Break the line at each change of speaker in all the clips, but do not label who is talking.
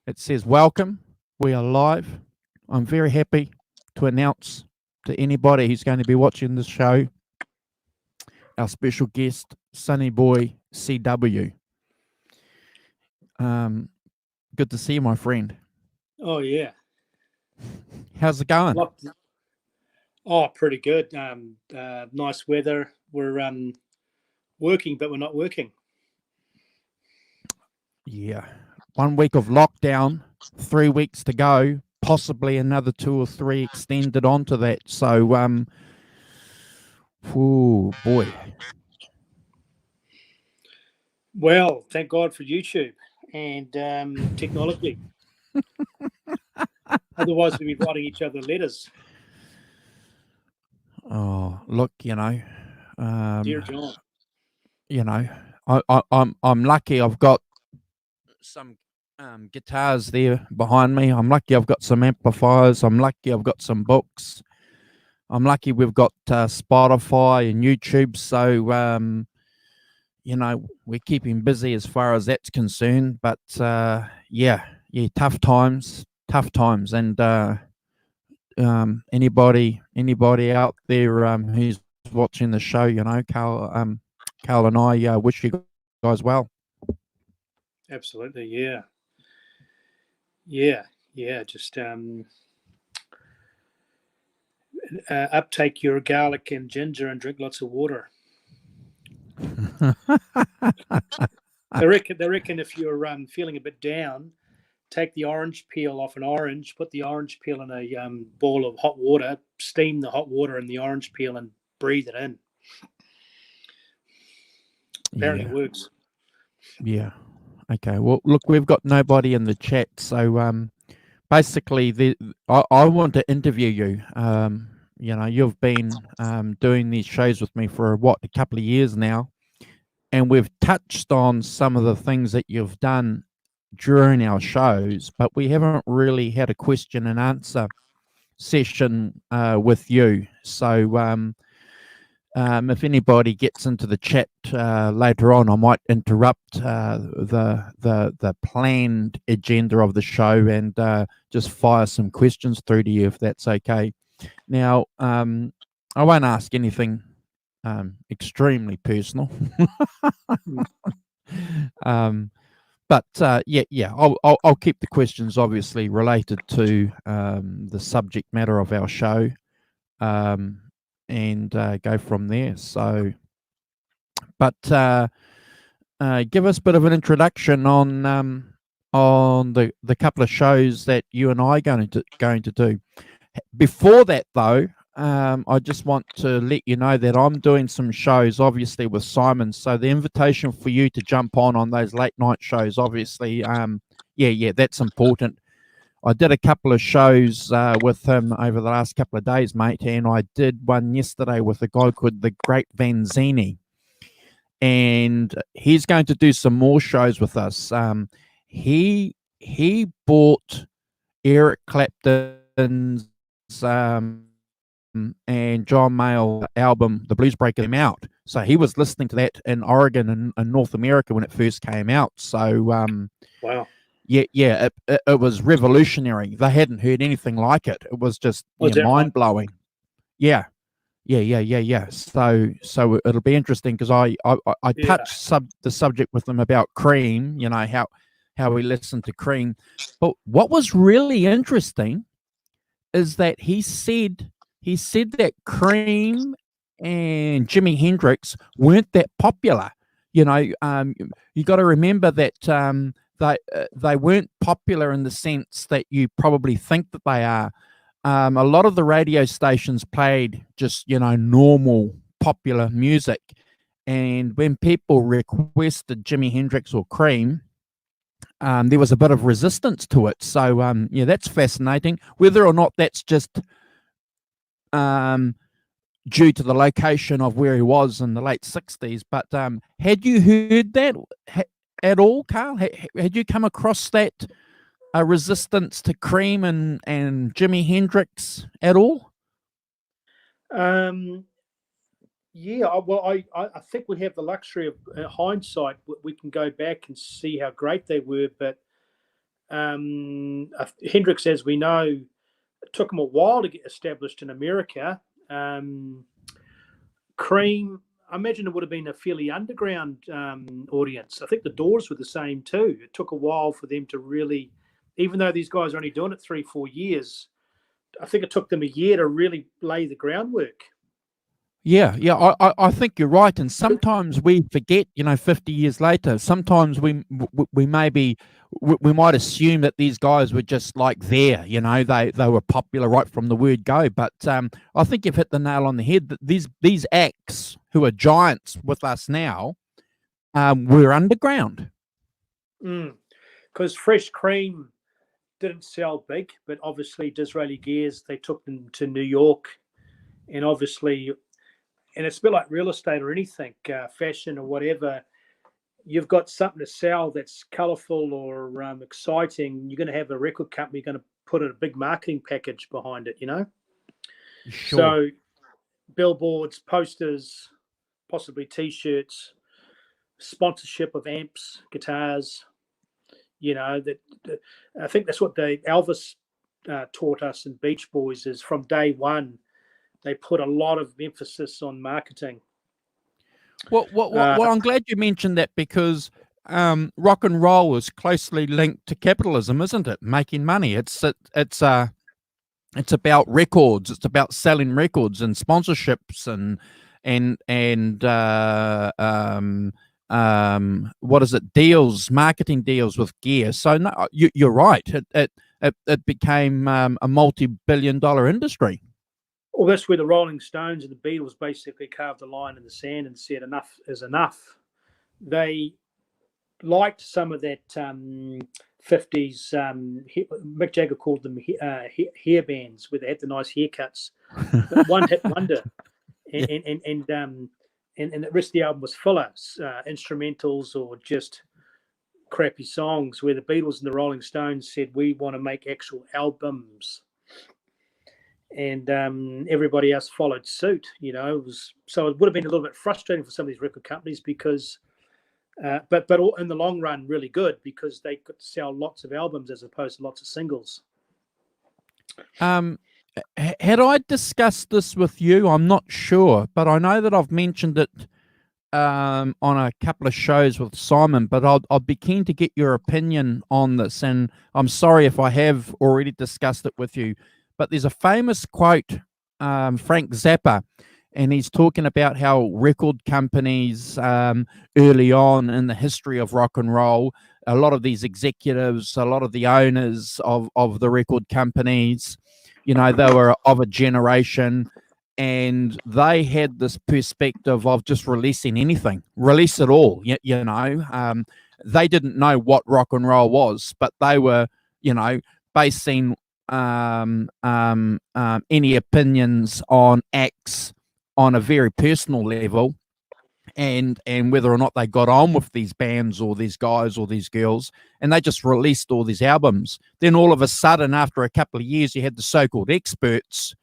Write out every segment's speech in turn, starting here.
It says, "Welcome. We are live." I'm very happy to announce to anybody who's going to be watching this show our special guest, Sunny Boy CW. Um, Good to see you, my friend.
Oh yeah,
How's it going?
Locked. Oh, pretty good. Nice weather. We're working, but we're not working.
Yeah. 1 week of lockdown, 3 weeks to go, possibly another 2 or 3 extended onto that. So, oh boy.
Well, thank God for YouTube and technology. Otherwise, we'd be writing each other letters.
Oh, look,
Dear
um,
John.
you know, I'm lucky. I've got some guitars there behind me. I'm lucky I've got some amplifiers. I'm lucky I've got some books. I'm lucky we've got Spotify and YouTube. So, we're keeping busy as far as that's concerned. But yeah, tough times. And anybody out there who's watching the show, Carl and I wish you guys well.
Absolutely, yeah, yeah. Just uptake your garlic and ginger and drink lots of water. They reckon if you're feeling a bit down, take the orange peel off an orange, put the orange peel in a bowl of hot water, steam the hot water in the orange peel, and breathe it in. Apparently,
Yeah.
it works.
Yeah. Okay. Well, look, we've got nobody in the chat, so basically, I want to interview you. You've been doing these shows with me for a couple of years now, and we've touched on some of the things that you've done during our shows, but we haven't really had a question and answer session with you. So, if anybody gets into the chat later on, I might interrupt the planned agenda of the show and just fire some questions through to you if that's okay. Now, I won't ask anything extremely personal, but yeah, I'll keep the questions obviously related to the subject matter of our show. And go from there. So, but give us a bit of an introduction on the couple of shows that you and I are going to do. Before that, though, I just want to let you know that I'm doing some shows, obviously with Simon. So the invitation for you to jump on those late night shows, obviously, yeah, that's important. I did a couple of shows with him over the last couple of days, mate, and I did one yesterday with a guy called the Great Vanzini, and he's going to do some more shows with us. He bought Eric Clapton's and John Mayall album, The Blues Breaker, came out. So he was listening to that in Oregon and North America when it first came out. So
Wow.
Yeah, it was revolutionary. They hadn't heard anything like it. It was just mind blowing. Yeah. So it'll be interesting because I touched the subject with them about Cream. How we listened to Cream, but what was really interesting is that he said that Cream and Jimi Hendrix weren't that popular. You got to remember that they weren't popular in the sense that you probably think that they are. A lot of the radio stations played just normal popular music, and when people requested Jimi Hendrix or Cream, there was a bit of resistance to it. So yeah, that's fascinating. Whether or not that's just due to the location of where he was in the late 60s, but had you heard that at all, Carl? Had you come across that resistance to Cream and Jimi Hendrix at all?
Yeah, well, I think we have the luxury of hindsight. We can go back and see how great they were, but Hendrix, as we know, it took them a while to get established in America. Cream, I imagine it would have been a fairly underground audience. I think the Doors were the same too. It took a while for them to really, even though these guys are only doing it 3-4 years, I think it took them a year to really lay the groundwork.
Yeah, I think you're right. And sometimes we forget, 50 years later, sometimes we might assume that these guys were just like there, they were popular right from the word go. But I think you've hit the nail on the head that these acts who are giants with us now were underground.
Because Fresh Cream didn't sell big, but obviously Disraeli Gears, they took them to New York, and obviously, and it's a bit like real estate or anything, fashion or whatever. You've got something to sell that's colourful or exciting. You're going to have a record company going to put a big marketing package behind it,
Sure.
So billboards, posters, possibly T-shirts, sponsorship of amps, guitars. That I think that's what Elvis taught us in Beach Boys is from day one, they put a lot of emphasis on marketing.
Well, I'm glad you mentioned that because rock and roll is closely linked to capitalism, isn't it? Making money. It's about records. It's about selling records and sponsorships and what is it? Deals, marketing deals with gear. So no, you're right. It became a multi-billion-dollar industry.
Well, that's where the Rolling Stones and the Beatles basically carved a line in the sand and said enough is enough. They liked some of that 50s. Mick Jagger called them hair bands, where they had the nice haircuts. One hit wonder, and the rest of the album was fillers, instrumentals or just crappy songs. Where the Beatles and the Rolling Stones said, we want to make actual albums. And everybody else followed suit. It would have been a little bit frustrating for some of these record companies because, but in the long run, really good because they could sell lots of albums as opposed to lots of singles.
Had I discussed this with you? I'm not sure, but I know that I've mentioned it on a couple of shows with Simon. But I'd be keen to get your opinion on this, and I'm sorry if I have already discussed it with you. But there's a famous quote, Frank Zappa, and he's talking about how record companies early on in the history of rock and roll, a lot of these executives, a lot of the owners of the record companies, they were of a generation, and they had this perspective of just releasing anything, release it all, They didn't know what rock and roll was, but they were, basing any opinions on acts on a very personal level and whether or not they got on with these bands or these guys or these girls, and they just released all these albums. Then all of a sudden, after a couple of years, you had the so-called experts,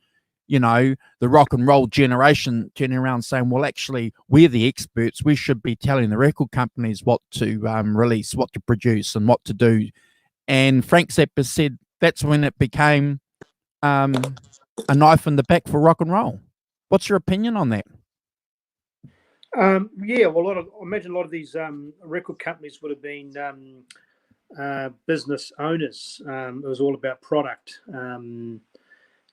the rock and roll generation turning around saying, well, actually, we're the experts. We should be telling the record companies what to release, what to produce, and what to do. And Frank Zappa said, that's when it became a knife in the back for rock and roll. What's your opinion on that?
Yeah, well, I imagine a lot of these record companies would have been business owners. It was all about product.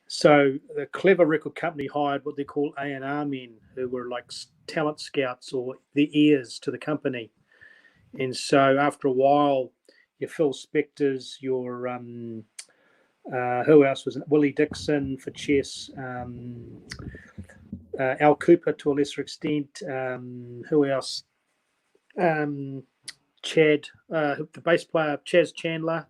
So the clever record company hired what they call A&R men, who were like talent scouts or the ears to the company. And so after a while, your Phil Spectors, your who else was it? Willie Dixon for chess, Al Cooper to a lesser extent. Who else? Chad, the bass player, Chaz Chandler,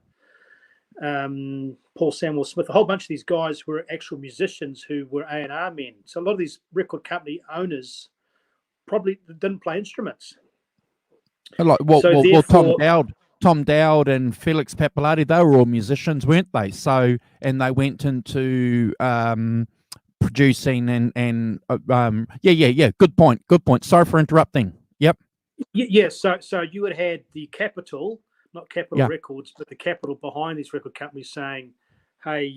Paul Samuel Smith. A whole bunch of these guys were actual musicians who were A&R men. So a lot of these record company owners probably didn't play instruments.
Tom Dowd and Felix Pappalardi, they were all musicians, weren't they? So, and they went into producing and Good point. Sorry for interrupting. Yep.
Yeah. So you would have had the capital, not Capitol
Yeah.
Records, but the capital behind these record companies saying, hey,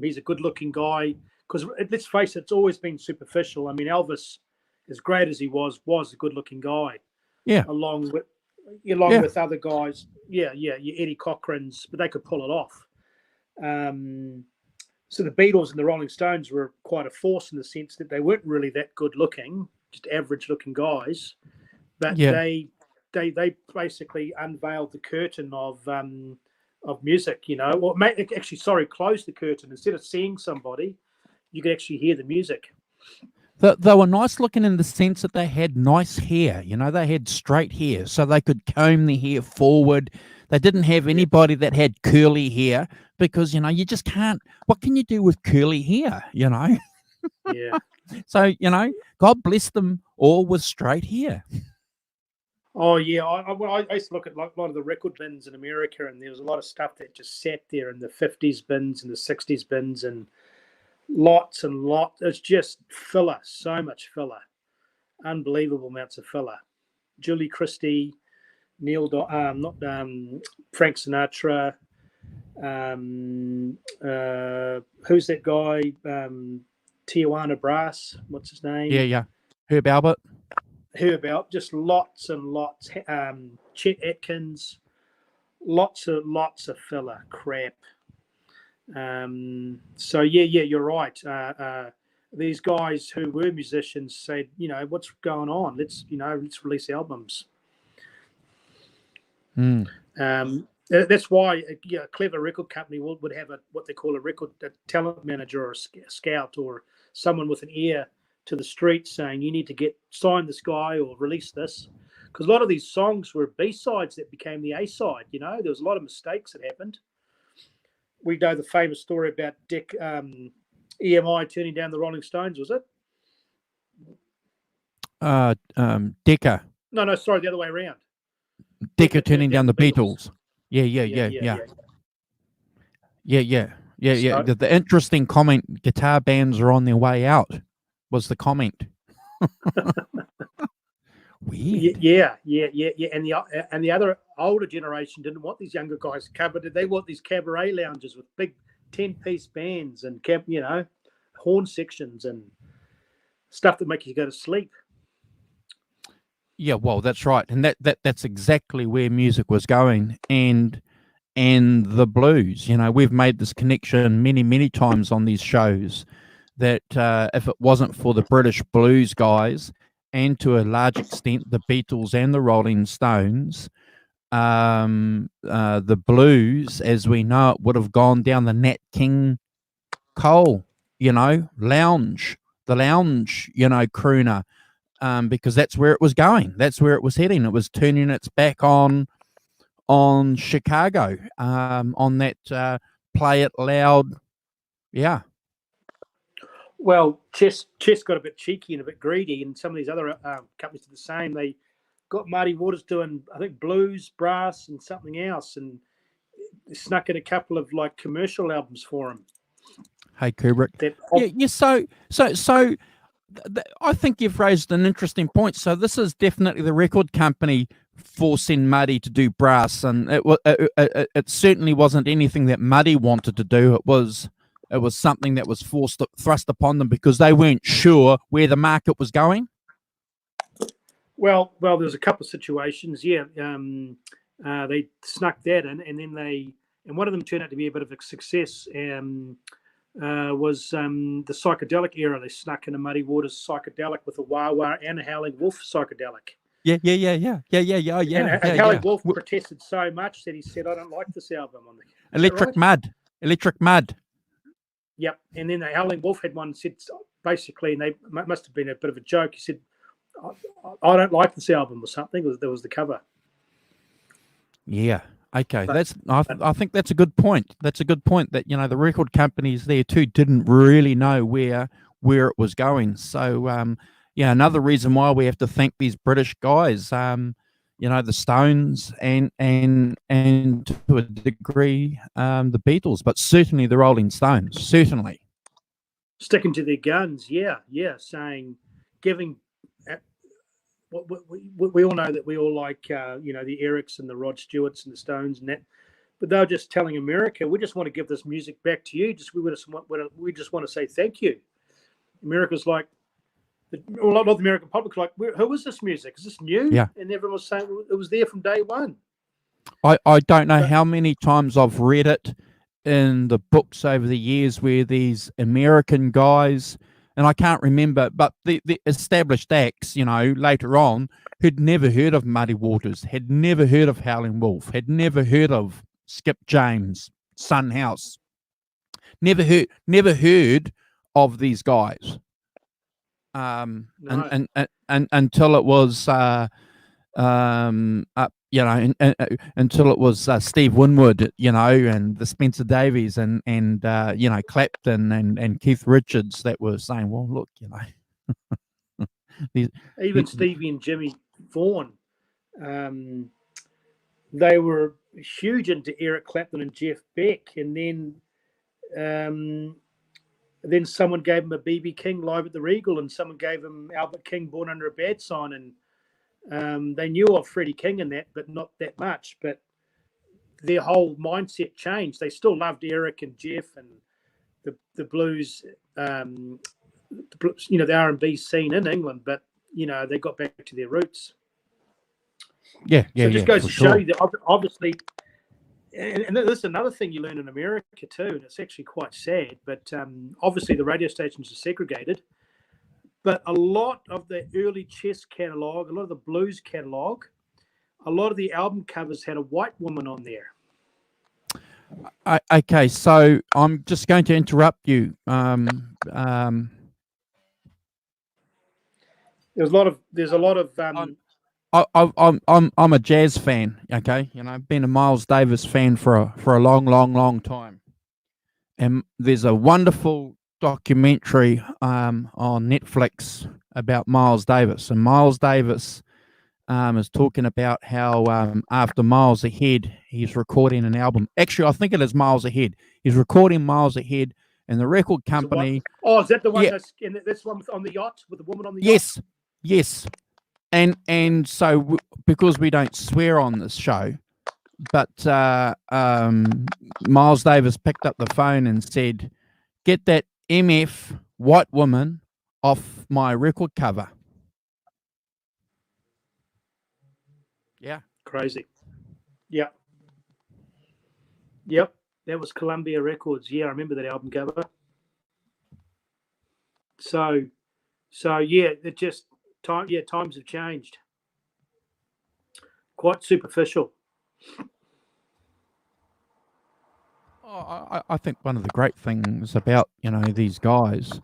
he's a good-looking guy. Because let's face it, it's always been superficial. I mean, Elvis, as great as he was a good-looking guy.
Yeah.
Along
Yeah.
with other guys. Yeah, your Eddie Cochran's, but they could pull it off. So the Beatles and the Rolling Stones were quite a force in the sense that they weren't really that good-looking, just average-looking guys. But
Yeah.
they basically unveiled the curtain of music, you know. Well, closed the curtain. Instead of seeing somebody, you could actually hear the music.
They were nice looking in the sense that they had nice hair. You know, they had straight hair, so they could comb the hair forward. They didn't have anybody that had curly hair because, you know, you just can't. What can you do with curly hair, you know?
Yeah.
So, you know, God bless them all with straight hair.
Oh, yeah. I used to look at a lot of the record bins in America, and there was a lot of stuff that just sat there in the 50s bins and the 60s bins, and lots and lots. It's just filler, so much filler. Unbelievable amounts of filler. Julie Christie, Frank Sinatra. Who's that guy? Tijuana Brass. What's his name?
Yeah. Herb Albert.
Just lots and lots. Chet Atkins. Lots of filler crap. So you're right. These guys who were musicians said, you know, what's going on? Let's release albums. That's why a clever record company would have what they call a talent manager or a scout or someone with an ear to the street saying, you need to sign this guy or release this. Because a lot of these songs were B-sides that became the A-side. You know, there was a lot of mistakes that happened. We know the famous story about Dick EMI turning down the Rolling Stones, was it?
Decca.
No, sorry, the other way around.
Decca turning down the Beatles. Yeah.
So,
The interesting comment, guitar bands are on their way out, was the comment. Weird.
Yeah. And the other older generation didn't want these younger guys covered. They want these cabaret lounges with big 10-piece bands and horn sections and stuff that make you go to sleep.
Yeah, well, that's right, and that's exactly where music was going, and the blues. You know, we've made this connection many times on these shows that if it wasn't for the British blues guys, and to a large extent the Beatles and the Rolling Stones, the blues, as we know it, would have gone down the Nat King Cole, you know, lounge, you know, crooner. Because that's where it was going. That's where it was heading. It was turning its back on Chicago, on that play it loud. Yeah.
Well, Chess got a bit cheeky and a bit greedy, and some of these other companies did the same. They got Muddy Waters doing, I think, blues, brass, and something else, and they snuck in a couple of like commercial albums for him.
Hey, Kubrick. So I think you've raised an interesting point. So this is definitely the record company forcing Muddy to do brass, and it certainly wasn't anything that Muddy wanted to do. It was something that was thrust upon them because they weren't sure where the market was going.
Well, there's a couple of situations. Yeah, they snuck that in, and then one of them turned out to be a bit of a success. Was the psychedelic era. They snuck in a Muddy Waters psychedelic with a wah-wah and a Howling Wolf psychedelic.
Yeah.
And Howling Wolf protested so much that he said, "I don't like this album."
Electric Mud.
Yep. And then the Howling Wolf had one said basically, and they must have been a bit of a joke. He said, "I don't like this album" or something. There was the cover.
Yeah. Okay, I think that's a good point. That's a good point that, you know, the record companies there too didn't really know where it was going. So another reason why we have to thank these British guys, you know, the Stones and to a degree the Beatles, but certainly the Rolling Stones, certainly
sticking to their guns. Yeah, saying we all know that we all like the Erics and the Rod Stewarts and the Stones and that, but they're just telling America, we just want to give this music back to you. We just want to say thank you. America's like, a lot of the American public like, who is this music? Is this new?
Yeah.
And everyone was saying it was there from day one.
I don't know how many times I've read it in the books over the years where these American guys, and I can't remember, but the established acts, later on, who'd never heard of Muddy Waters, had never heard of Howlin' Wolf, had never heard of Skip James, Son House, never heard of these guys.
No.
And until it was until it was Steve Winwood, and the Spencer Davies and Clapton and Keith Richards that were saying, well, look,
even Stevie and Jimmy Vaughan, they were huge into Eric Clapton and Jeff Beck, and then someone gave him a B.B. King live at the Regal, and someone gave him Albert King, Born Under a Bad Sign, and they knew of Freddie King in that, but not that much. But their whole mindset changed. They still loved Eric and Jeff and the blues, the R&B scene in England, but they got back to their roots.
Yeah.
So it just goes to
sure.
show you that obviously. And this is another thing you learn in America too, and it's actually quite sad. But obviously, the radio stations are segregated. But a lot of the early Chess catalogue, a lot of the blues catalogue, a lot of the album covers had a white woman on there.
Okay, so I'm just going to interrupt you.
There's a lot of.
I'm a jazz fan. Okay, I've been a Miles Davis fan for a long time, and there's a wonderful documentary on Netflix about Miles Davis, and Miles Davis is talking about how after Miles Ahead, he's recording an album. Actually, I think it is Miles Ahead. He's recording Miles Ahead, and the record company.
Is that the one?
Yeah.
That's one on the yacht with the woman on the yacht.
Yes. And so because we don't swear on this show, but Miles Davis picked up the phone and said, "Get that MF white woman off my record cover." Yeah.
Crazy. Yeah. Yep. That was Columbia Records. Yeah, I remember that album cover. So yeah, it just times have changed. Quite superficial.
I think one of the great things about these guys,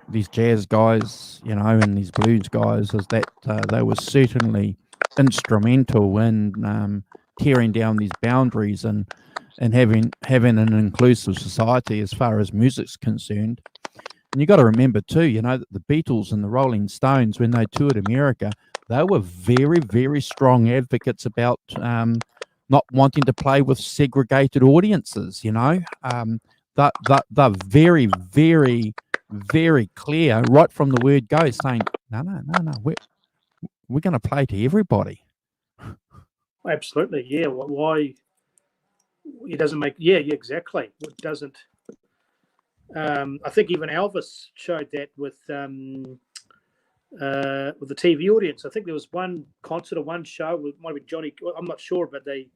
these jazz guys, and these blues guys, is that they were certainly instrumental in tearing down these boundaries and having an inclusive society as far as music's concerned. And you got to remember too, that the Beatles and the Rolling Stones, when they toured America, they were very, very strong advocates about not wanting to play with segregated audiences. They're very, very, very clear right from the word go, saying, no, we're going to play to everybody.
Absolutely, yeah. Why? It doesn't make. Yeah, exactly. It doesn't. I think even Elvis showed that with the TV audience. I think there was one concert or one show. It might have been Johnny. I'm not sure, but it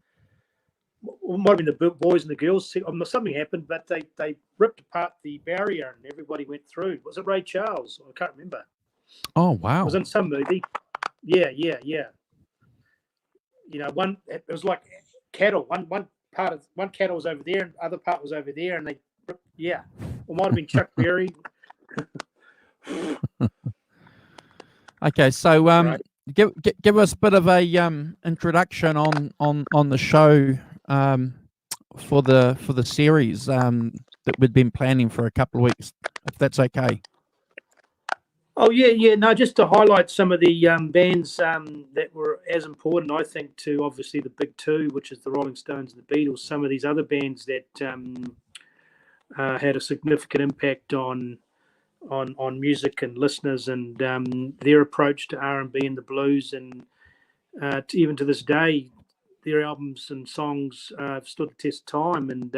might have been the boys and the girls. Something happened, but they ripped apart the barrier and everybody went through. Was it Ray Charles? I can't remember.
Oh wow!
It was in some movie. Yeah. It was like cattle. One cattle was over there, and the other part was over there, and they. Yeah, it might have been Chuck Berry.
Okay, so
Right.
give us a bit of a introduction on the show for the series that we've been planning for a couple of weeks, if that's okay.
Oh yeah. No, just to highlight some of the bands that were as important, I think, to obviously the big two, which is the Rolling Stones and the Beatles. Some of these other bands that had a significant impact on on music and listeners, and their approach to R&B and the blues, and even to this day, their albums and songs have stood the test of time. And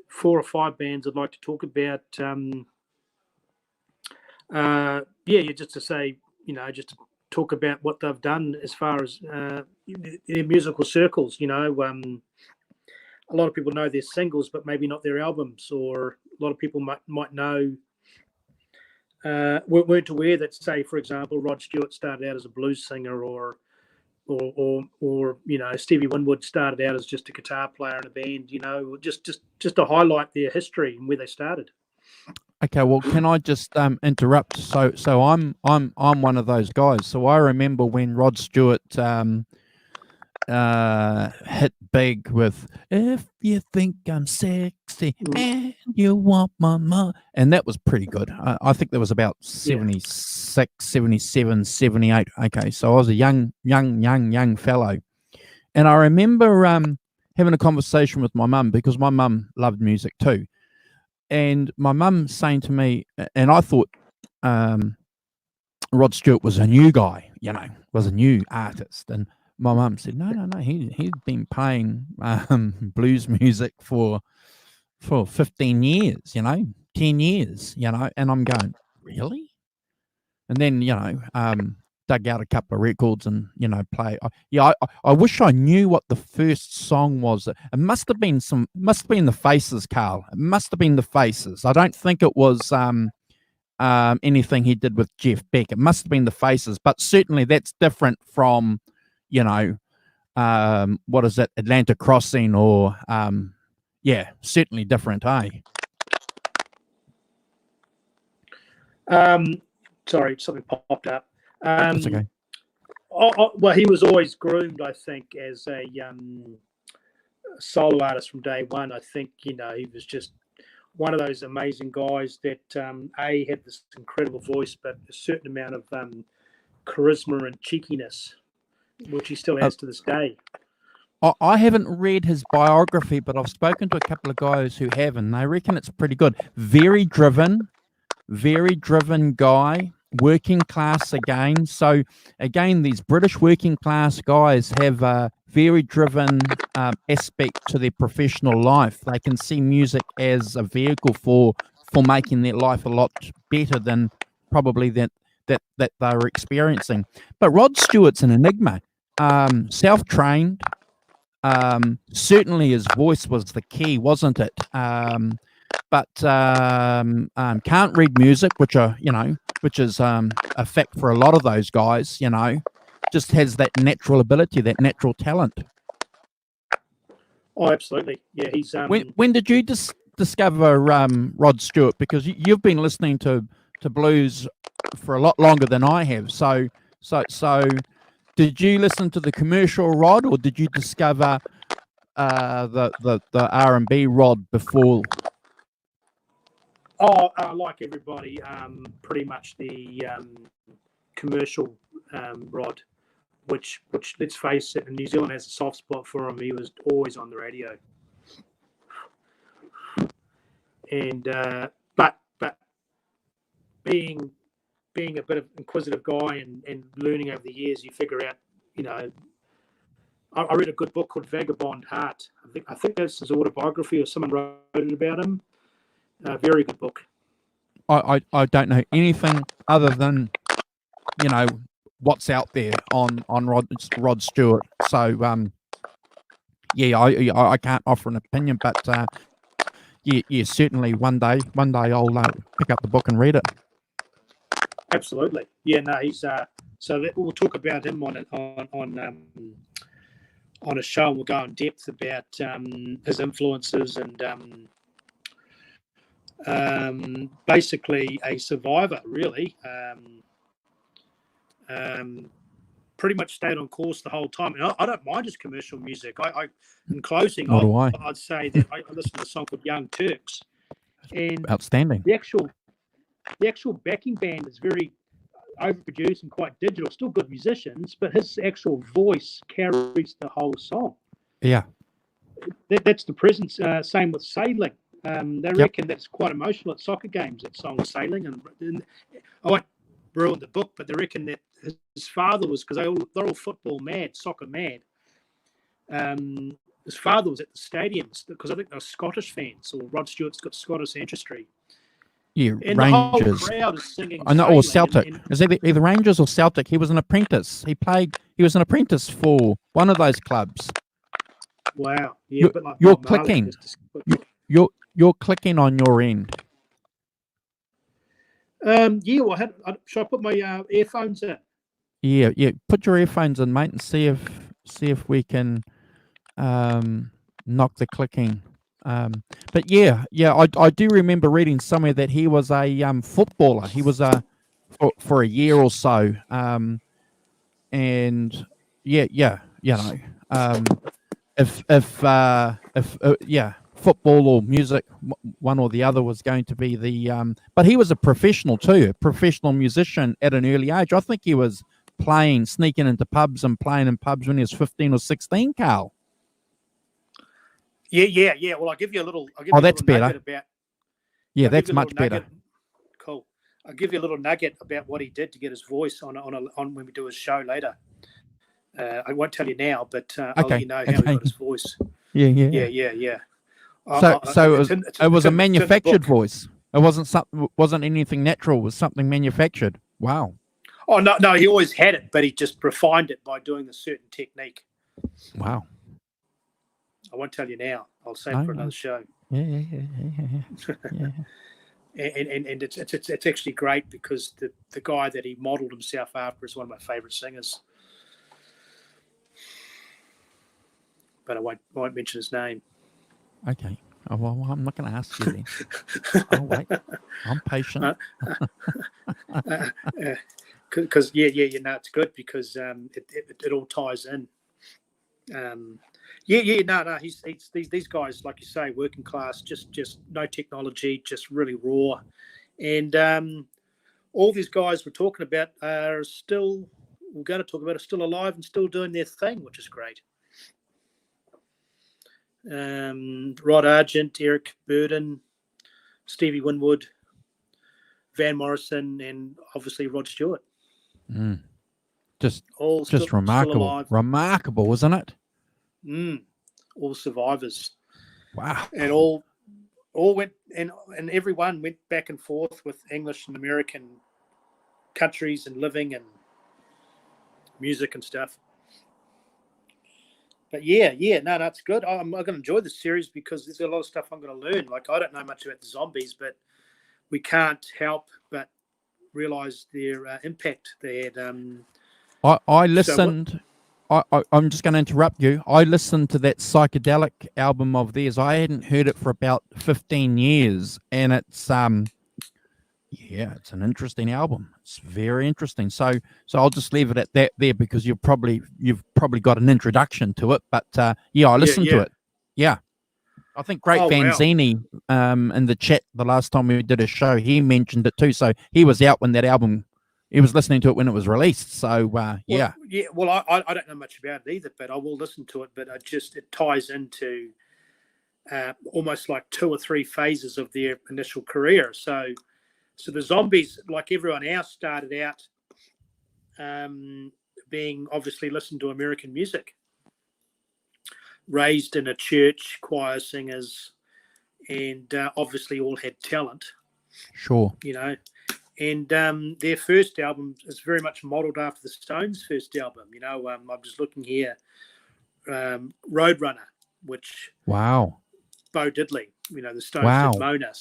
4 or 5 bands I'd like to talk about. Just to say, just to talk about what they've done as far as their musical circles. A lot of people know their singles, but maybe not their albums. Or a lot of people might know, weren't aware that, say, for example, Rod Stewart started out as a blues singer, or Stevie Winwood started out as just a guitar player in a band. Just to highlight their history and where they started.
Okay, well, can I just interrupt? So I'm one of those guys. So I remember when Rod Stewart hit big with "If You Think I'm Sexy and You Want My Money," and that was pretty good. I think that was about 76, 77, 78. Okay, so I was a young fellow, and I remember having a conversation with my mum, because my mum loved music too. And my mum saying to me, and I thought Rod Stewart was a new guy, was a new artist. And my mum said, no, he's been playing blues music for 15 years, 10 years, and I'm going, really? And then, dug out a couple of records and, play. I wish I knew what the first song was. It must have been the Faces, Carl. It must have been the Faces. I don't think it was anything he did with Jeff Beck. It must have been the Faces, but certainly that's different from, what is it, Atlanta Crossing, or certainly different, eh?
Sorry, something popped up.
That's okay.
Well, he was always groomed, I think, as a solo artist from day one. I think, he was just one of those amazing guys that had this incredible voice, but a certain amount of charisma and cheekiness, which he still has to this day.
I haven't read his biography, but I've spoken to a couple of guys who have, and they reckon it's pretty good. Very driven guy, working class again. So again, these British working class guys have a very driven aspect to their professional life. They can see music as a vehicle for making their life a lot better than probably that they were experiencing. But Rod Stewart's an enigma. Self-trained. Certainly his voice was the key, wasn't it? But can't read music, which is a fact for a lot of those guys. Just has that natural ability, that natural talent.
Oh, absolutely. Yeah, he's.
When did you discover Rod Stewart? Because you've been listening to blues for a lot longer than I have. So did you listen to the commercial Rod, or did you discover the R&B Rod before?
Oh, like everybody, pretty much the commercial Rod, which let's face it, New Zealand has a soft spot for him. He was always on the radio, and but being a bit of inquisitive guy and learning over the years, you figure out, I read a good book called Vagabond Heart. I think that's his autobiography, or someone wrote it about him. Very good book.
I don't know anything other than what's out there on Rod Stewart. So I can't offer an opinion, but certainly one day I'll pick up the book and read it.
Absolutely, yeah. No, he's so we'll talk about him on a show, and we'll go in depth about his influences and basically a survivor, really. Pretty much stayed on course the whole time. And I don't mind his commercial music. In closing, I'd say that I listened to a song called Young Turks, and
outstanding.
The actual backing band is very overproduced and quite digital. Still good musicians, but his actual voice carries the whole song.
Yeah,
That's the presence. Same with Sailing. They reckon that's quite emotional at soccer games, that song Sailing. And I won't ruin the book, but they reckon that his father was, because they're all football mad, soccer mad. His father was at the stadiums because I think they're Scottish fans, or Rod Stewart's got Scottish ancestry.
Yeah,
And
Rangers.
the whole crowd is singing.
I know, or
Sailing,
Celtic. Is either Rangers or Celtic? He was an apprentice. He was an apprentice for one of those clubs.
Wow. Yeah,
You're,
but like
you're
Bob Marley,
clicking.
just-
You're clicking on your end.
Yeah, well, should I put my earphones in?
Yeah. Put your earphones in, mate, and see if we can knock the clicking. But yeah, I do remember reading somewhere that he was a footballer. He was for a year or so. And yeah, if football or music, one or the other was going to be the. But he was a professional too, a professional musician at an early age. I think he was sneaking into pubs and playing in pubs when he was 15 or 16, Carl.
Yeah. Well, I'll give you a little.
That's better. Yeah, that's much better.
Cool. I'll give you a little nugget about what he did to get his voice on when we do his show later. I won't tell you now, but I'll let you know how he got his voice. Yeah.
So it was a manufactured voice. It wasn't anything natural. It was something manufactured. Wow.
Oh no, he always had it, but he just refined it by doing a certain technique.
Wow.
I won't tell you now. I'll save it for another show.
Yeah.
And it's actually great because the guy that he modelled himself after is one of my favourite singers. But I won't mention his name.
Okay. Oh, well, I'm not going to ask you then. I'll wait. I'm patient.
Because it's good because it all ties in. He's these guys, like you say, working class, just no technology, just really raw, and all these guys we're talking about are still alive and still doing their thing, which is great. Rod Argent, Eric Burden, Stevie Winwood, Van Morrison, and obviously Rod Stewart.
Just remarkable. Remarkable, isn't it?
All survivors.
Wow.
And all went and everyone went back and forth with English and American countries and living and music and stuff. But it's good. I'm going to enjoy this series because there's a lot of stuff I'm going to learn. Like, I don't know much about the Zombies, but we can't help but realize their impact they had.
I listened. I'm just going to interrupt you. I listened to that psychedelic album of theirs. I hadn't heard it for about 15 years, and it's it's an interesting album. It's very interesting. So I'll just leave it at that there because you've probably got an introduction to it. But I listened to it. Yeah, I think Great Vanzini in the chat the last time we did a show, he mentioned it too. So he was out when that album. He was listening to it when it was released. So
Well, I don't know much about it either, but I will listen to it. But it ties into almost like 2 or 3 phases of their initial career. So the Zombies, like everyone else, started out being obviously listened to American music, raised in a church, choir singers, and obviously all had talent.
Sure.
And their first album is very much modelled after the Stones' first album. I'm just looking here, Roadrunner, which
Bo
Diddley, the Stones did Mona,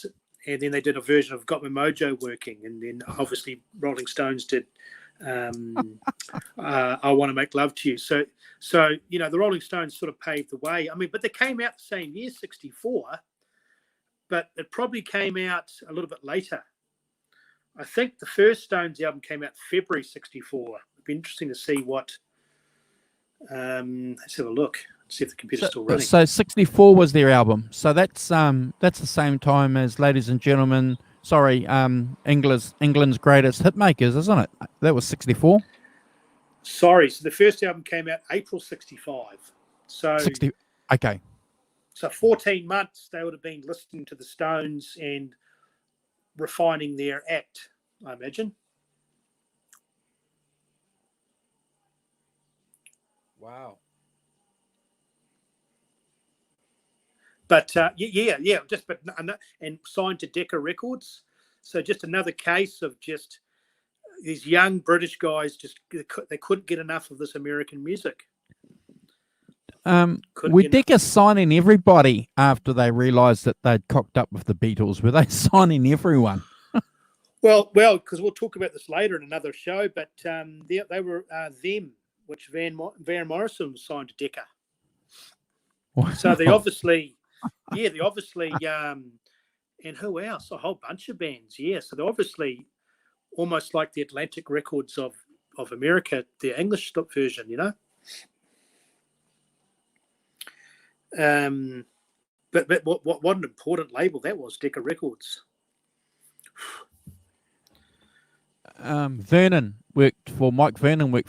and then they did a version of Got My Mojo Working, and then obviously Rolling Stones did I Want to Make Love to You. So the Rolling Stones sort of paved the way. I mean, but they came out the same year, 1964, but it probably came out a little bit later. I think the first Stones album came out February 1964. It'd be interesting to see what. Let's have a look. See if the computer's still running.
So 1964 was their album. So that's the same time as, ladies and gentlemen. Sorry, England's greatest hitmakers, isn't it? That was 1964.
Sorry, so the first album came out April 1965. So
60. Okay.
So 14 months they would have been listening to the Stones and refining their act, I imagine.
Wow.
But and signed to Decca Records. So just another case of just these young British guys they couldn't get enough of this American music.
Were Decca signing everybody after they realised that they'd cocked up with the Beatles? Were they signing everyone?
Well, because we'll talk about this later in another show. But they were them, which Van Morrison was signed to Decca.
Wow.
So they obviously, and who else? A whole bunch of bands, yeah. So they're obviously almost like the Atlantic Records of America, the English version, you know. But what an important label that was, Decca Records.
Mike Vernon worked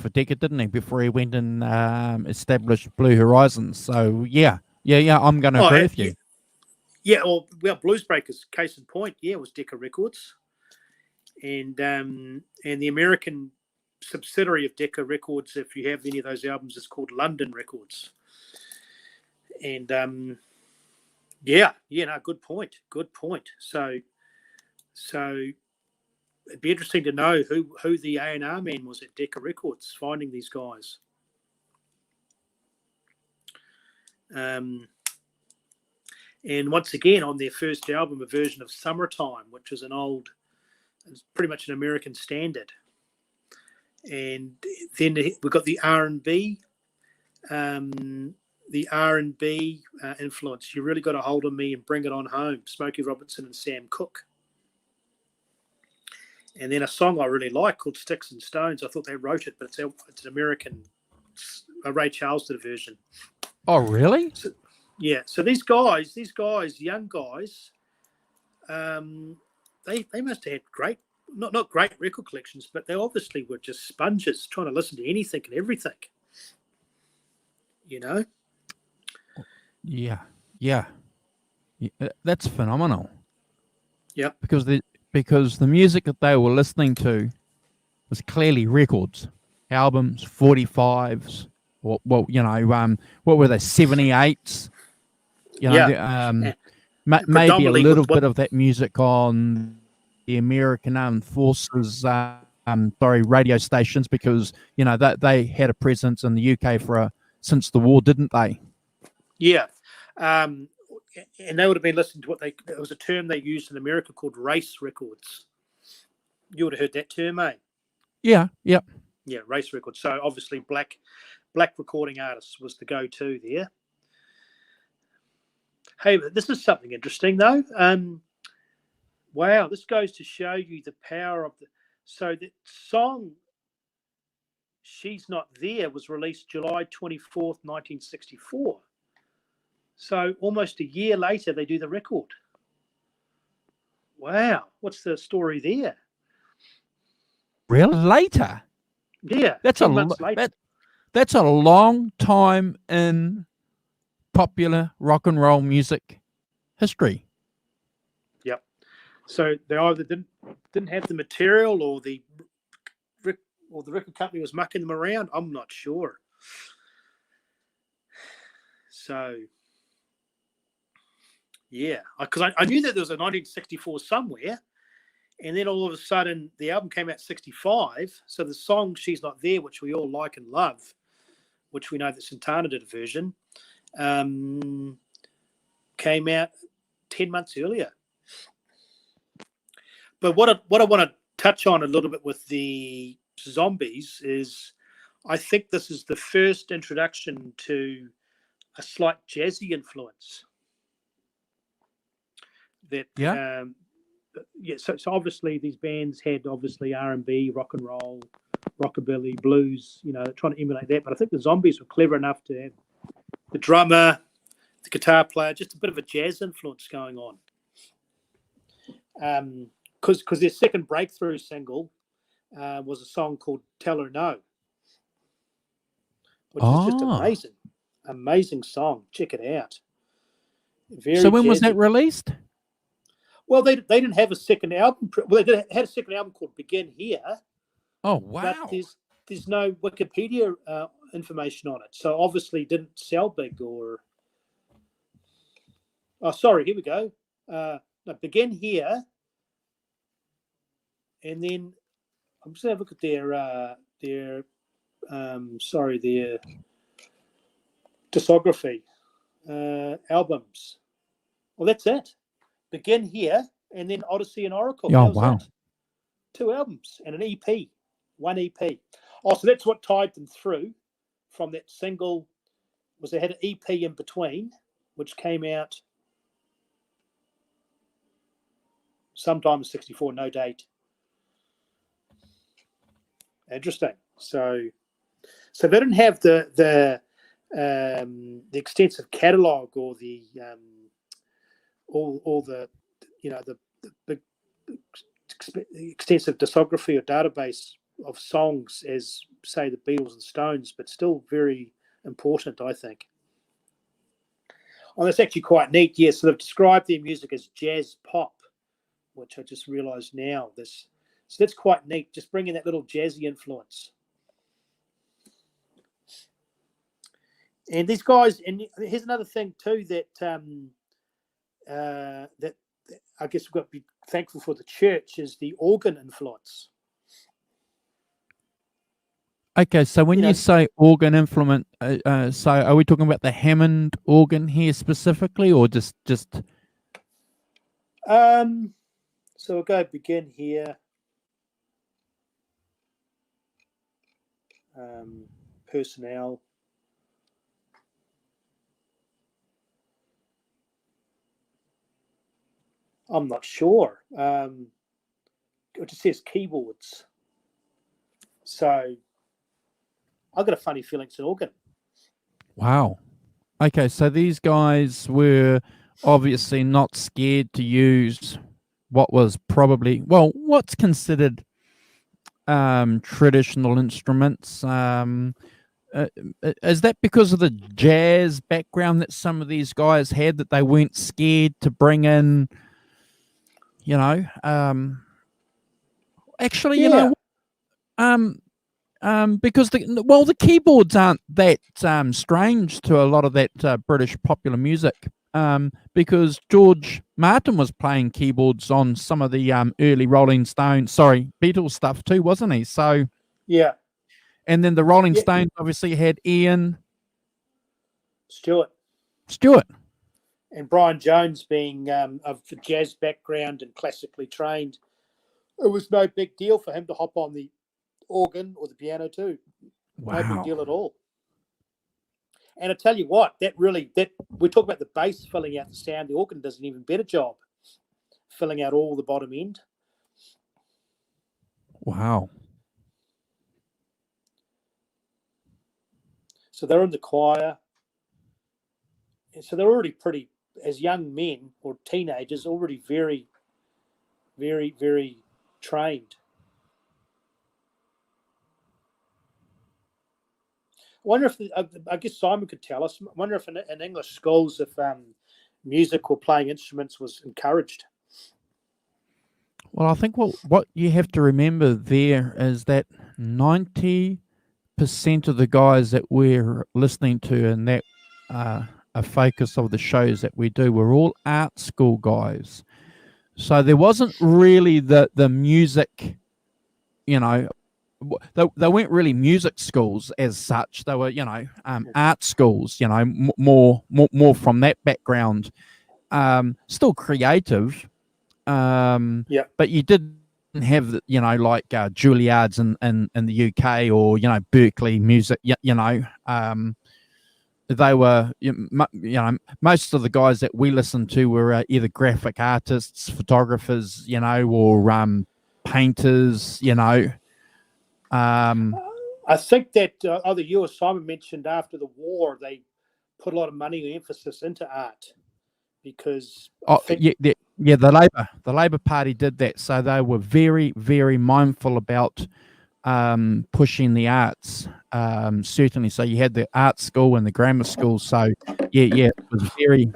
for Decca, didn't he, before he went and established Blue Horizons? So yeah, I'm going to agree with you.
Yeah, well, Bluesbreakers, case in point, yeah, it was Decca Records, and the American subsidiary of Decca Records, if you have any of those albums, is called London Records. And good point. So it'd be interesting to know who the A&R man was at Decca Records finding these guys. And once again, on their first album, a version of Summertime, which is pretty much an American standard. And then we've got the R&B, influence. You Really Got a Hold of Me and Bring It On Home, Smokey Robinson and Sam Cooke. And then a song I really like called Sticks and Stones. I thought they wrote it, but it's an American, Ray Charles did a version.
Oh, really?
So, yeah. So these guys, young guys, they must have had great, not great record collections, but they obviously were just sponges trying to listen to anything and everything. You know?
Yeah. That's phenomenal.
Yeah.
Because the music that they were listening to was clearly records, albums, 45s, what were they, 78s? Maybe a little bit of that music on the American Forces, radio stations, because they had a presence in the UK since the war, didn't they?
Yeah. And they would have been listening to it was a term they used in America called race records. You would have heard that term, eh?
Yeah. Yeah,
race records. So obviously black recording artists was the go-to there. Hey, this is something interesting though. Wow, this goes to show you the power of so the song She's Not There was released July 24th, 1964. So almost a year later, they do the record. Wow. What's the story there?
Really? Later?
Yeah.
That's a long time in popular rock and roll music history.
Yep. So they either didn't have the material, or the record company was mucking them around. I'm not sure. So yeah, because I knew that there was a 1964 somewhere, and then all of a sudden the album came out 65. So the song She's Not There, which we all like and love, which we know that Santana did a version, came out 10 months earlier. But what I want to touch on a little bit with the Zombies is I think this is the first introduction to a slight jazzy influence. So obviously these bands had R&B, rock and roll, rockabilly, blues, they're trying to emulate that. But I think the Zombies were clever enough to have the drummer, the guitar player, just a bit of a jazz influence going on. Because their second breakthrough single was a song called Tell Her No, which is just amazing song. Check it out. Very
So when was
jazzy.
that released?
Well, they didn't have a second album. Well, had a second album called Begin Here,
Oh,
but
wow.
there's no Wikipedia information on it. So obviously didn't sell big or. Oh, sorry. Here we go. No, Begin Here, and then I'm just going to look at their discography, albums. Well, that's it. Begin Here, and then Odyssey and Oracle.
Oh,
That was
wow.
it. 2 albums and an EP, 1 EP. Oh, so that's what tied them through from that single. Was they had an EP in between, which came out sometime in '64, no date. Interesting. So they didn't have the extensive catalog or the all the the extensive discography or database of songs as say the Beatles and Stones, but still very important, I think. Oh, that's actually quite neat. Yes, so they've described their music as jazz pop, which I just realised now. So that's quite neat. Just bringing that little jazzy influence. And these guys, and here's another thing too that that I guess we've got to be thankful for the church is the organ influence.
Okay, so when you say organ influence, so are we talking about the Hammond organ here specifically, or just?
So we'll go Begin Here. Personnel. I'm not sure. It just says keyboards. So I've got a funny feeling it's an organ.
Wow. Okay, so these guys were obviously not scared to use what was probably, well, what's considered traditional instruments. Is that because of the jazz background that some of these guys had, that they weren't scared to bring in, actually, because the keyboards aren't that strange to a lot of that British popular music, because George Martin was playing keyboards on some of the early Beatles stuff too, wasn't he? So
yeah,
and then the Rolling Stones obviously had Ian
Stewart,
and
Brian Jones being of the jazz background and classically trained. It was no big deal for him to hop on the organ or the piano too.
Wow.
No big deal at all. And I tell you what, that we talk about the bass filling out the sound. The organ does an even better job filling out all the bottom end.
Wow.
So they're in the choir. And so they're already pretty, as young men or teenagers, already very, very, very trained. I wonder if, I guess Simon could tell us, I wonder if in English schools, if music or playing instruments was encouraged.
Well, I think what you have to remember there is that 90% of the guys that we're listening to and that a focus of the shows that we do were all art school guys. So there wasn't really the music, they weren't really music schools as such. They were, art schools, more from that background. Still creative. But you didn't have, like Juilliard's in the UK or, Berkeley music, they were, most of the guys that we listened to were either graphic artists, photographers, or painters,
I think that either you or Simon mentioned after the war, they put a lot of money and emphasis into art because
the Labour Party did that. So they were very, very mindful about pushing the arts, certainly. So you had the art school and the grammar school. So it was very,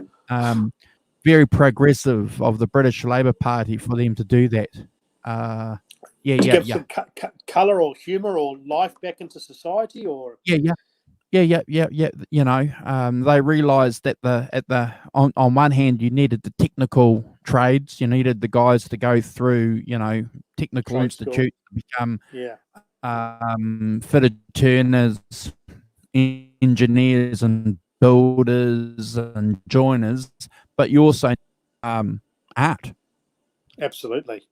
very progressive of the British Labour Party for them to do that.
To give some colour or humour or life back into society, or
yeah. You know, they realised that on one hand you needed the technical trades, you needed the guys to go through, you know, technical
Trade
institutes to become
yeah.
fitted turners, engineers, and builders and joiners, but you also art.
Absolutely.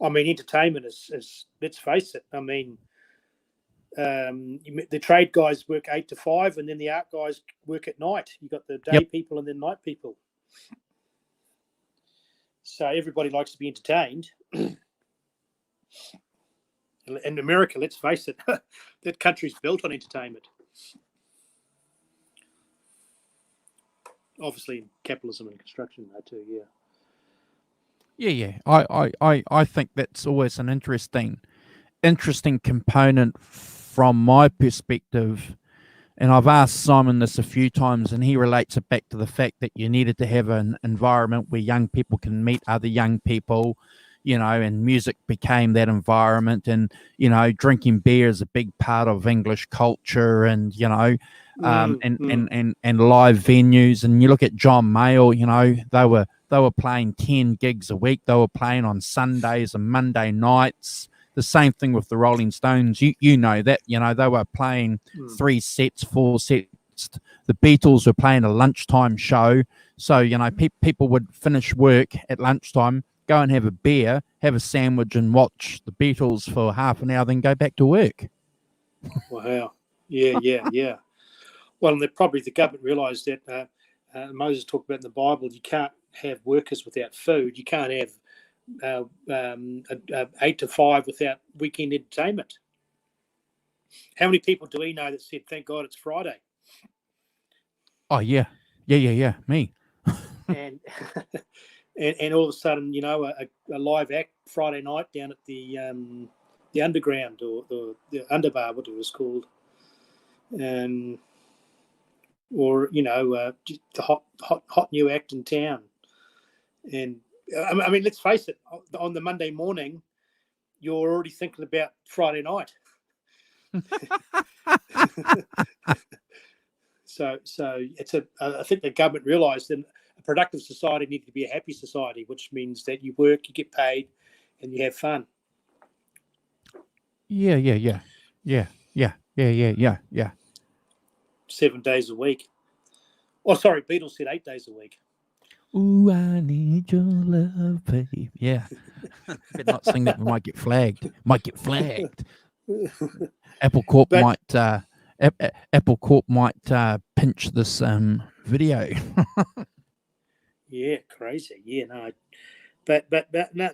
I mean, entertainment is let's face it. I mean, the trade guys work 8 to 5, and then the art guys work at night. You got the day people and then night people. So everybody likes to be entertained. In America, let's face it, that country's built on entertainment. Obviously, capitalism and construction, though, too.
Yeah. I think that's always an interesting component from my perspective. And I've asked Simon this a few times, and he relates it back to the fact that you needed to have an environment where young people can meet other young people, you know, and music became that environment. And, you know, drinking beer is a big part of English culture, and, you know, and live venues. And you look at John Mayall, you know, they were playing 10 gigs a week. They were playing on Sundays and Monday nights. The same thing with the Rolling Stones. You know that, you know, they were playing 3 sets, 4 sets. The Beatles were playing a lunchtime show. So, you know, people would finish work at lunchtime, go and have a beer, have a sandwich, and watch the Beatles for half an hour, then go back to work.
Wow. Yeah. Well, and probably the government realised that Moses talked about in the Bible, you can't have workers without food. You can't have 8 to 5 without weekend entertainment. How many people do we know that said, "Thank God it's Friday"?
Oh yeah, me.
and all of a sudden, you know, a live act Friday night down at the underground or the underbar, what it was called, or you know, the hot new act in town. And I mean, let's face it, on the Monday morning, you're already thinking about Friday night. So it's I think the government realised that a productive society needed to be a happy society, which means that you work, you get paid, and you have fun.
Yeah.
7 days a week. Oh, sorry, Beatles said 8 days a week.
Ooh, I need your love, babe. Yeah. Better not sing that. We might get flagged. Apple Corp might pinch this video.
Yeah, crazy. Yeah, no. But no,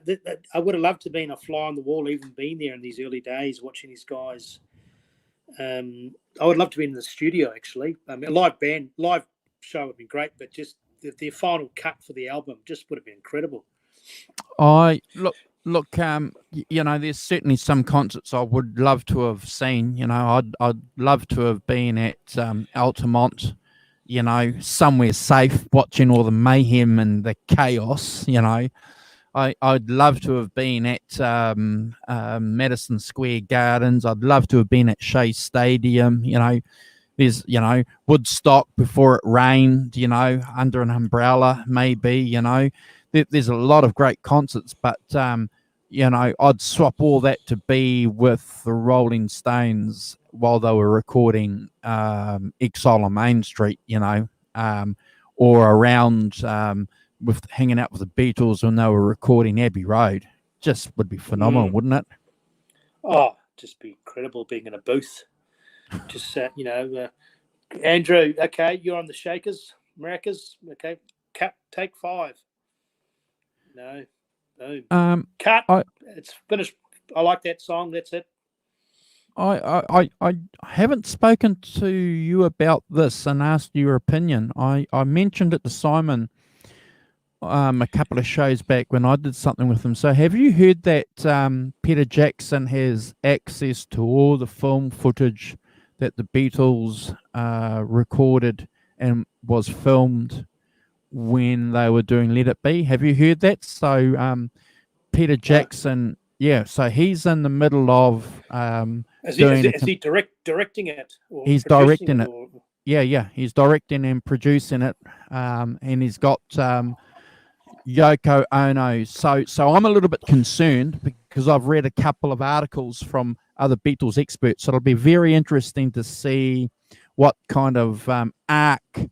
I would have loved to have been a fly on the wall, even being there in these early days, watching these guys. I would love to be in the studio, actually. A live show would be great, but just the final cut for the album just would have been incredible.
Look, you know, there's certainly some concerts I would love to have seen. You know, I'd love to have been at Altamont, you know, somewhere safe, watching all the mayhem and the chaos. You know, I'd love to have been at Madison Square Gardens. I'd love to have been at Shea Stadium. You know, there's, you know, Woodstock before it rained, you know, under an umbrella, maybe, you know. There's a lot of great concerts, but, you know, I'd swap all that to be with the Rolling Stones while they were recording Exile on Main Street, you know, or around with hanging out with the Beatles when they were recording Abbey Road. Just would be phenomenal, wouldn't it?
Oh, just be incredible being in a booth. Just, you know, Andrew, okay, you're on the Shakers, Maracas, okay, take 5. No, boom. Cut. It's finished. I like that song. That's it.
I haven't spoken to you about this and asked your opinion. I mentioned it to Simon a couple of shows back when I did something with him. So have you heard that Peter Jackson has access to all the film footage that the Beatles recorded and was filmed when they were doing Let It Be. Have you heard that? So Peter Jackson, yeah. So he's in the middle of
Is he directing it? Or
he's
producing
directing it.
Or...
Yeah. He's directing and producing it, and he's got Yoko Ono. So I'm a little bit concerned because I've read a couple of articles from other Beatles experts. So it'll be very interesting to see what kind of arc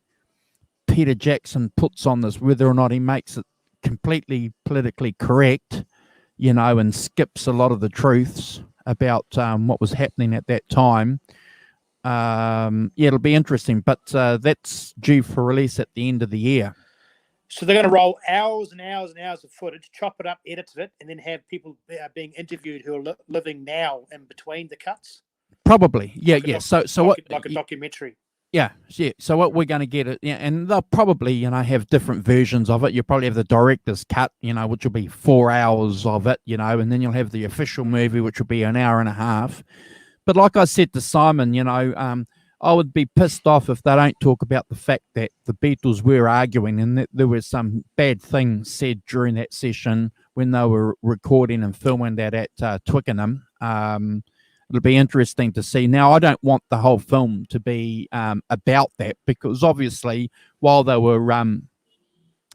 Peter Jackson puts on this, whether or not he makes it completely politically correct, and skips a lot of the truths about what was happening at that time. It'll be interesting, but that's due for release at the end of the year.
So they're going to roll hours and hours and hours of footage, chop it up, edit it, and then have people being interviewed who are living now in between the cuts.
Probably, yeah. Like
a documentary.
Yeah. So what we're going to get, and they'll probably, have different versions of it. You'll probably have the director's cut, which will be 4 hours of it, and then you'll have the official movie, which will be an hour and a half. But like I said to Simon, I would be pissed off if they don't talk about the fact that the Beatles were arguing and that there were some bad things said during that session when they were recording and filming that at Twickenham. It'll be interesting to see. Now, I don't want the whole film to be about that because obviously while they were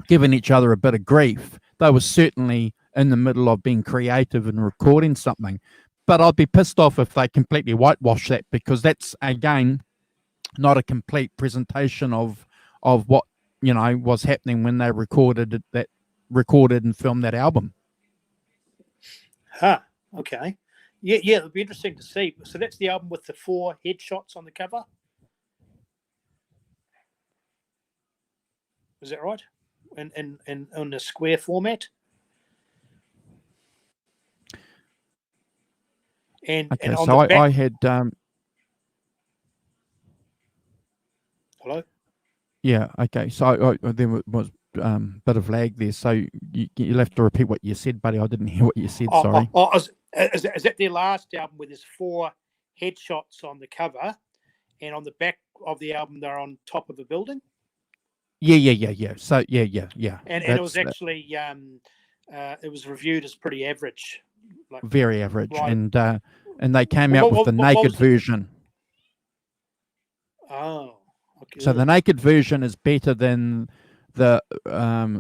giving each other a bit of grief, they were certainly in the middle of being creative and recording something. But I'd be pissed off if they completely whitewash that because that's, again, not a complete presentation of what was happening when they recorded and filmed that album.
Okay. Yeah, it'll be interesting to see. So that's the album with the 4 headshots on the cover. Is that right? In a square format. And on
so
the back...
I had
Hello?
Yeah, okay. So there was a bit of lag there. So you'll have to repeat what you said, buddy. I didn't hear what you said, sorry.
Is that their last album where there's 4 headshots on the cover and on the back of the album they're on top of a building?
Yeah. So, yeah.
And it was actually, it was reviewed as pretty average.
Very average.
Right.
And they came out with the naked version.
Oh. Okay.
So the naked version is better than the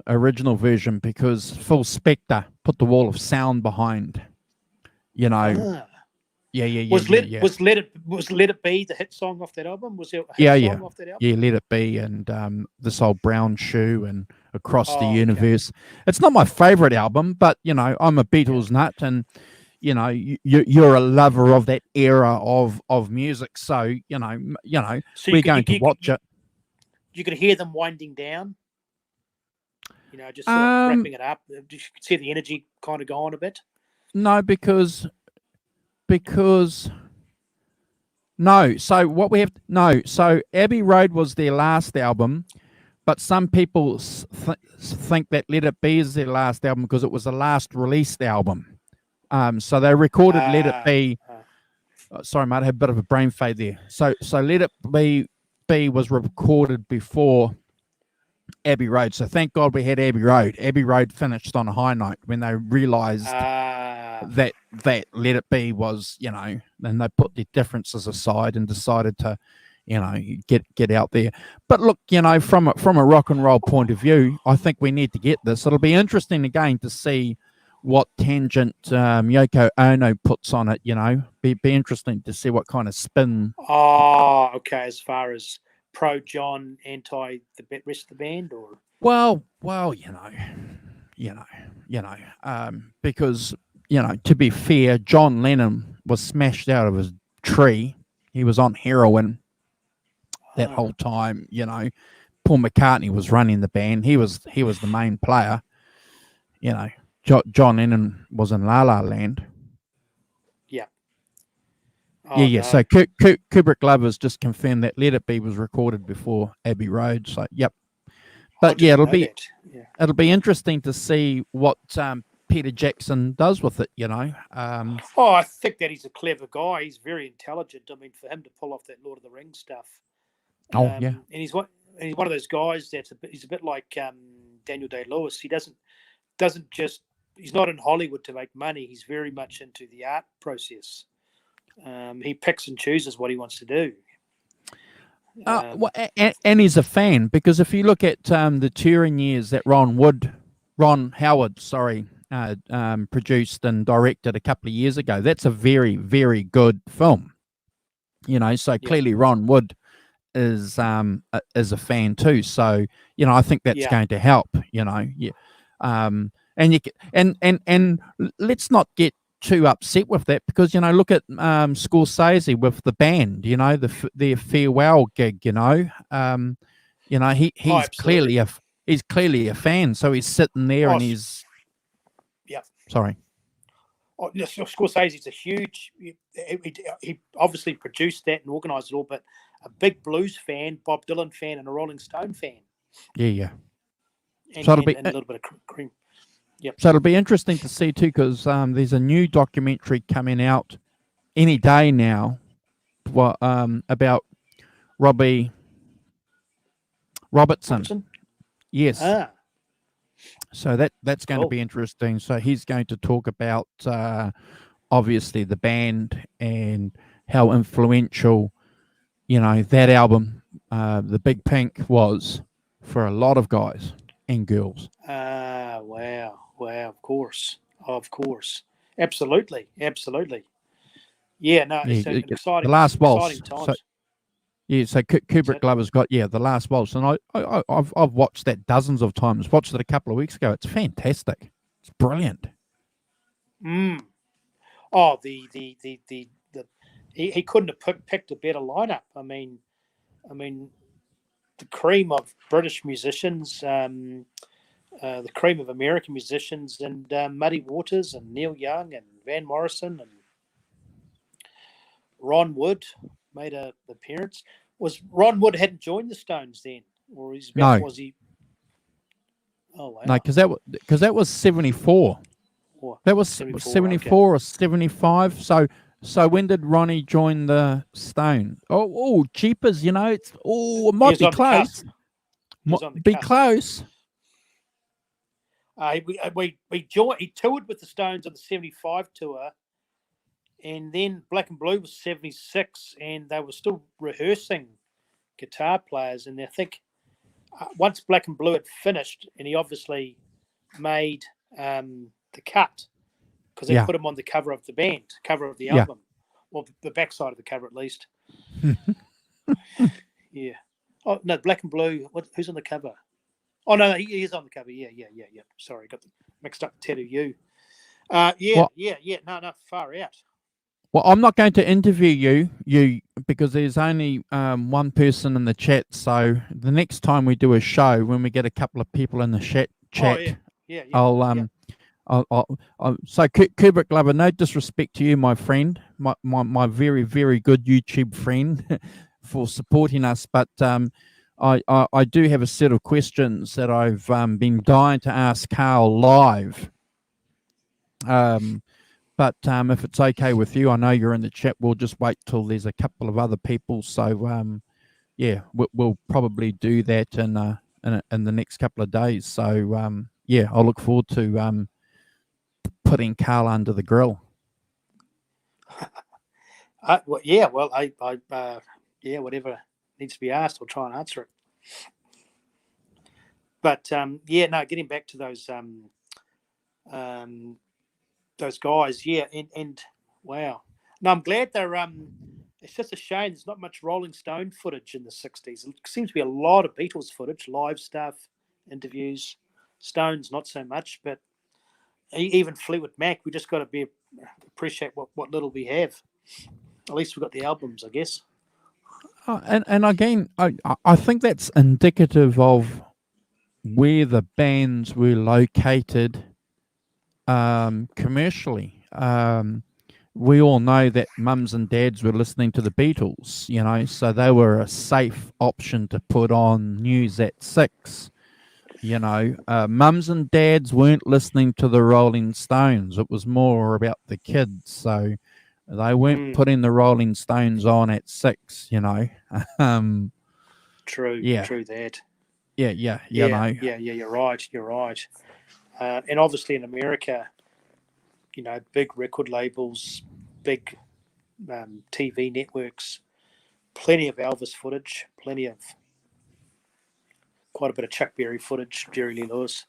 original version because Phil Spector put the wall of sound behind. Yeah.
Was Let It Be the hit song off that album? Was there a hit song off that album?
Yeah, Let It Be and This Old Brown Shoe and Across the Universe. Okay. It's not my favorite album, but I'm a Beatles nut and you're a lover of that era of music, so we're going to watch it.
You could hear them winding down, just sort of wrapping it up. You could see the energy kind of go on a bit.
No, because no. So what we have So Abbey Road was their last album, but some people think that Let It Be is their last album because it was the last released album. So they recorded Let It Be. Sorry, mate, I had a bit of a brain fade there. So Let It Be was recorded before Abbey Road. So thank God we had Abbey Road. Abbey Road finished on a high note when they realised that Let It Be was, then they put their differences aside and decided to, get out there. But look, from a rock and roll point of view, I think we need to get this. It'll be interesting again to see what tangent Yoko Ono puts on it, be interesting to see what kind of spin.
Oh, okay. As far as pro John, anti the rest of the band, or
well, because to be fair, John Lennon was smashed out of his tree. He was on heroin that whole time. Paul McCartney was running the band. He was the main player. John Lennon was in La La Land.
Yeah.
No. So Kubrick Lovers just confirmed that Let It Be was recorded before Abbey Road. So, yep. But it'll be interesting to see what Peter Jackson does with it.
I think that he's a clever guy. He's very intelligent. I mean, for him to pull off that Lord of the Rings stuff.
Yeah.
And he's one he's one of those guys he's a bit like Daniel Day-Lewis. He doesn't just, he's not in Hollywood to make money. He's very much into the art process. He picks and chooses what he wants to do.
And he's a fan, because if you look at the touring years that Ron Howard, produced and directed a couple of years ago, that's a very, very good film. So clearly Ron Wood is a fan too. So I think that's going to help. And let's not get too upset with that, because look at Scorsese with the band, their farewell gig. He's clearly a fan, so he's sitting there and he's sorry.
Oh, no, Scorsese's a huge. He obviously produced that and organised it all, but a big blues fan, Bob Dylan fan, and a Rolling Stone fan.
Yeah.
And, so it'll be a little bit of cream. Yep.
So it'll be interesting to see too, because there's a new documentary coming out any day now, about Robbie Robertson. Yes. So that's going to be interesting. So he's going to talk about obviously the band and how influential, that album, The Big Pink, was for a lot of guys and girls.
Wow. Of course. Absolutely. Yeah, no, it's an exciting.
The Last Waltz.
Exciting times.
So Kubrick Glover's got The Last Waltz, and I've watched that dozens of times. Watched it a couple of weeks ago. It's fantastic. It's brilliant.
Oh, he couldn't have picked a better lineup. I mean, the cream of British musicians, the cream of American musicians, and Muddy Waters and Neil Young and Van Morrison and Ron Wood made an appearance. Was Ron Wood hadn't joined the Stones then, or was he? Oh wow!
No, because that was 74. That was 74 or 75. So when did Ronnie join the Stone? Oh, jeepers! It might be close. Be close.
He toured with the Stones on the 75 tour. And then Black and Blue was 76, and they were still rehearsing guitar players. And I think once Black and Blue had finished, and he obviously made the cut, because they put him on the cover of the album, or the backside of the cover at least. Yeah. Oh no, Black and Blue. Who's on the cover? Oh no, he is on the cover. Yeah. Sorry, got mixed up. Tattoo you. No, far out.
Well, I'm not going to interview you because there's only one person in the chat. So the next time we do a show, when we get a couple of people in the chat, I'll so Kubrick Glover, no disrespect to you, my friend, my very, very good YouTube friend, for supporting us, but I do have a set of questions that I've been dying to ask Carl live. But if it's okay with you, I know you're in the chat. We'll just wait till there's a couple of other people. So we'll probably do that in the next couple of days. So I'll look forward to putting Carl under the grill.
Whatever needs to be asked, I'll try and answer it. But getting back to those guys, and wow. No, I'm glad they're it's just a shame there's not much Rolling Stone footage in the 60s. It seems to be a lot of Beatles footage, live stuff, interviews. Stones not so much, but even Fleetwood Mac, we just got to appreciate what little we have. At least we've got the albums, I guess.
And again, I think that's indicative of where the bands were located commercially. We all know that mums and dads were listening to the Beatles, so they were a safe option to put on news at 6. Mums and dads weren't listening to the Rolling Stones. It was more about the kids. So they weren't putting the Rolling Stones on at 6,
True
Yeah.
that.
Yeah. You know.
Yeah. You're right. And obviously in America, you know, big record labels, big TV networks, plenty of Elvis footage, quite a bit of Chuck Berry footage, Jerry Lee Lewis.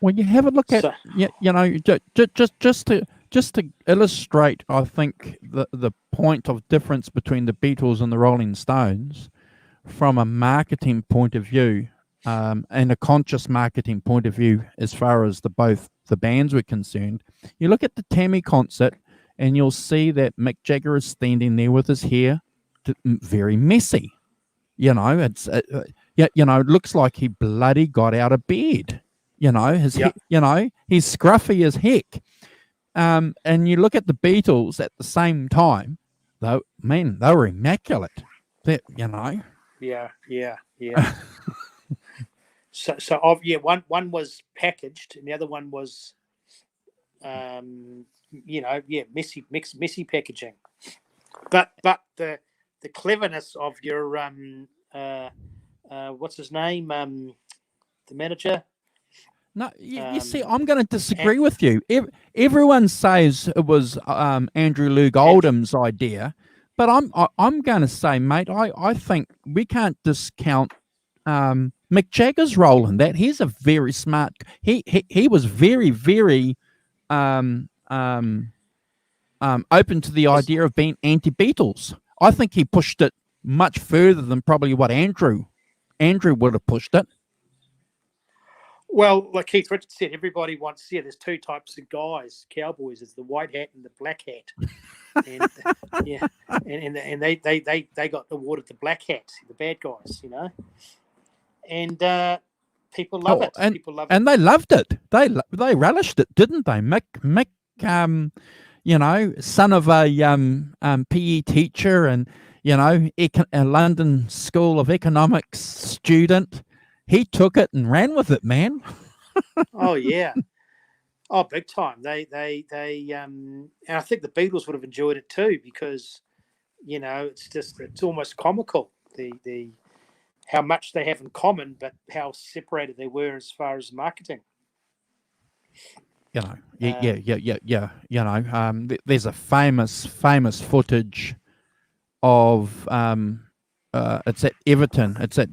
When you have a look at,
So,
you know, just to illustrate, I think the point of difference between the Beatles and the Rolling Stones, from a marketing point of view, and a conscious marketing point of view, as far as both the bands were concerned, you look at the Tammy concert, and you'll see that Mick Jagger is standing there with his hair very messy. You know, you know, it looks like he bloody got out of bed. You know, you know, he's scruffy as heck. And you look at the Beatles at the same time, though, man, they were immaculate. You know.
Yeah. One was packaged, and the other one was, messy packaging. But the cleverness of your what's his name, the manager.
No, you see, I'm going to disagree with you. Everyone says it was Andrew Loog Oldham's idea, but I'm going to say, mate, I think we can't discount Mick Jagger's role in that. He's a very smart. He was very open to the idea of being anti-Beatles. I think he pushed it much further than probably what Andrew would have pushed it.
Well, like Keith Richards said, everybody wants. Yeah, there's two types of guys, cowboys. There's the white hat and the black hat. And and they got awarded the black hat, the bad guys, you know. And people love it. People love it,
and they loved it. They relished it, didn't they? Mick, you know, son of a PE teacher, and you know, a London School of Economics student. He took it and ran with it, man.
Oh yeah, oh big time. They and I think the Beatles would have enjoyed it too, because you know it's almost comical the how much they have in common, but how separated they were as far as marketing.
You know, yeah. You know, there's a famous footage of it's at Everton. It's at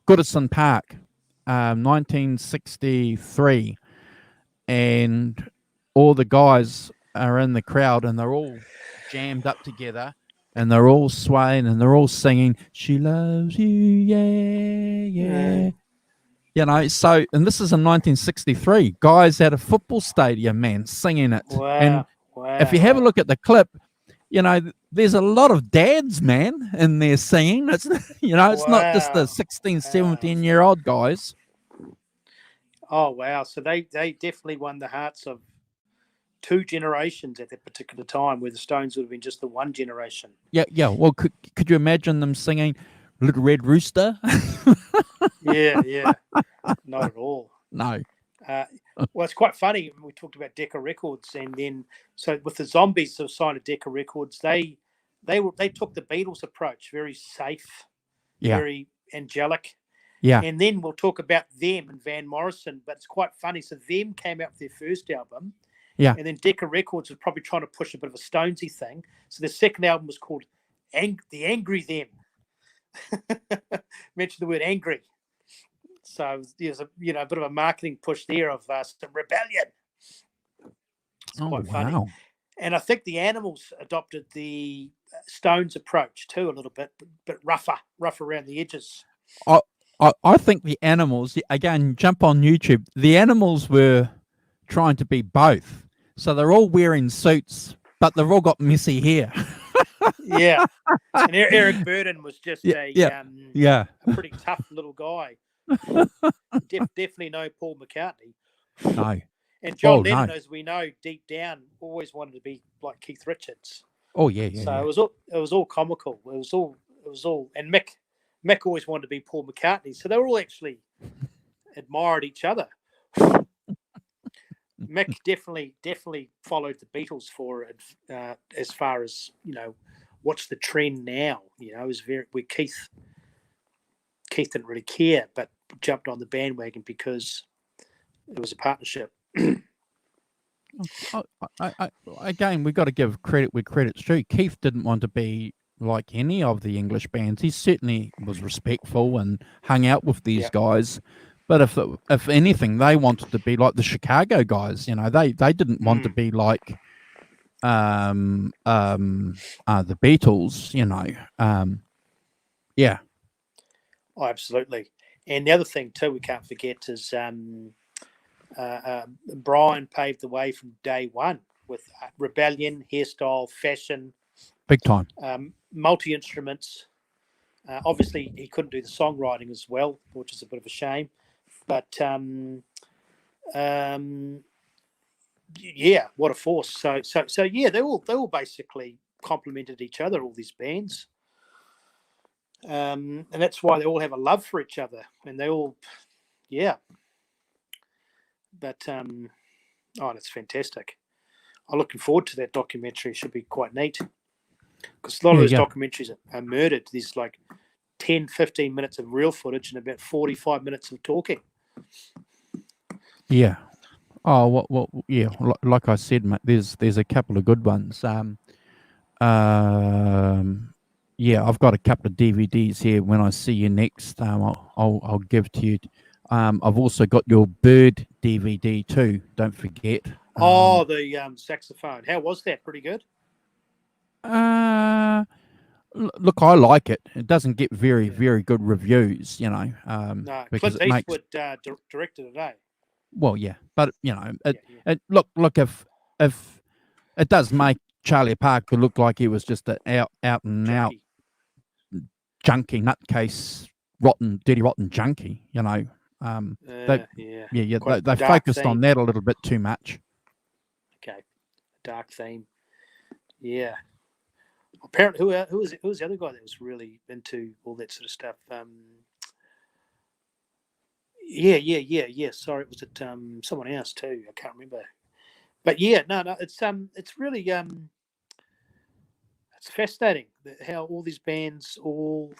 Goodison Park, 1963, and all the guys are in the crowd, and they're all jammed up together, and they're all swaying, and they're all singing, "She loves you, yeah." You know, so, and this is in 1963. Guys at a football stadium, man, singing it.
Wow.
And if you have a look at the clip, you know, there's a lot of dads, man, in there singing. It's, you know, it's not just the 16, 17-year-old guys.
Oh, wow. So they definitely won the hearts of two generations at that particular time, where the Stones would have been just the one generation.
Yeah. Well, could you imagine them singing Little Red Rooster?
Yeah. Not at all.
No.
Well, it's quite funny. We talked about Decca Records, and then so with the Zombies who signed to Decca Records, they took the Beatles approach, very safe, very angelic.
Yeah.
And then we'll talk about them and Van Morrison, but it's quite funny. So them came out with their first album.
Yeah.
And then Decca Records was probably trying to push a bit of a Stonesy thing. So the second album was called The Angry Them. Mention the word angry. So there's a bit of a marketing push there of some rebellion. It's quite funny. And I think the Animals adopted the Stones approach too a little bit, but rough around the edges.
I think the Animals, again, jump on YouTube, the Animals were trying to be both. So they're all wearing suits, but they've all got messy hair.
Yeah. And Eric Burden was just a pretty tough little guy. Definitely no Paul McCartney.
No.
And John Lennon, as we know, deep down, always wanted to be like Keith Richards.
Oh yeah.
So it was all comical. It was all, and Mick always wanted to be Paul McCartney. So they were all actually admired each other. Mick definitely followed the Beatles for as far as, you know, what's the trend now? Is very where Keith didn't really care, but jumped on the bandwagon because it was a partnership.
Again, we've got to give credit where credit's due. Keith didn't want to be like any of the English bands. He certainly was respectful and hung out with these guys. But if anything, they wanted to be like the Chicago guys. They didn't want to be like the Beatles. Yeah.
Oh, absolutely. And the other thing too we can't forget is Brian paved the way from day one with rebellion, hairstyle, fashion,
big time,
multi-instruments. Obviously, he couldn't do the songwriting as well, which is a bit of a shame. But yeah, what a force! So yeah, they all basically complemented each other. All these bands, and that's why they all have a love for each other, and they all, yeah. But that's fantastic. I'm looking forward to that documentary. It should be quite neat because a lot of those documentaries are murdered. There's like 10, 15 minutes of real footage and about 45 minutes of talking.
Yeah. Oh, yeah. Like I said, mate, there's a couple of good ones. Yeah, I've got a couple of DVDs here. When I see you next, I'll give to you. I've also got your Bird DVD too. Don't forget.
The saxophone. How was that? Pretty good.
Look, I like it. It doesn't get very, very good reviews,
No,
because
Clint Eastwood directed it, eh?
Well, yeah, but look, if it does make Charlie Parker look like he was just an out and out junkie, nutcase, dirty rotten junkie, they focused on that a little bit too much.
Okay, dark theme. Yeah. Apparently, who was the other guy that was really into all that sort of stuff? Yeah. Sorry, was it someone else too? I can't remember. But yeah, no, it's really it's fascinating how all these bands all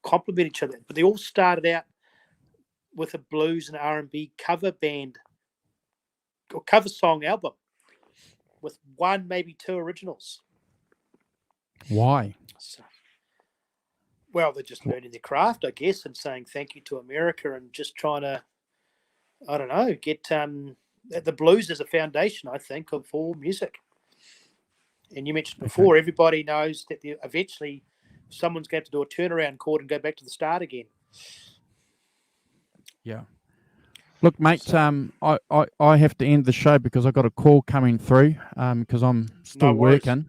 complement each other, but they all started out with a blues and R&B cover band or cover song album with one, maybe two originals.
Why?
Well, they're just learning their craft, I guess, and saying thank you to America and just trying to, I don't know, get the blues as a foundation, I think, of all music. And you mentioned before, everybody knows that eventually someone's going to have to do a turnaround chord and go back to the start again.
Yeah. Look, mate, I have to end the show because I've got a call coming through because I'm still working.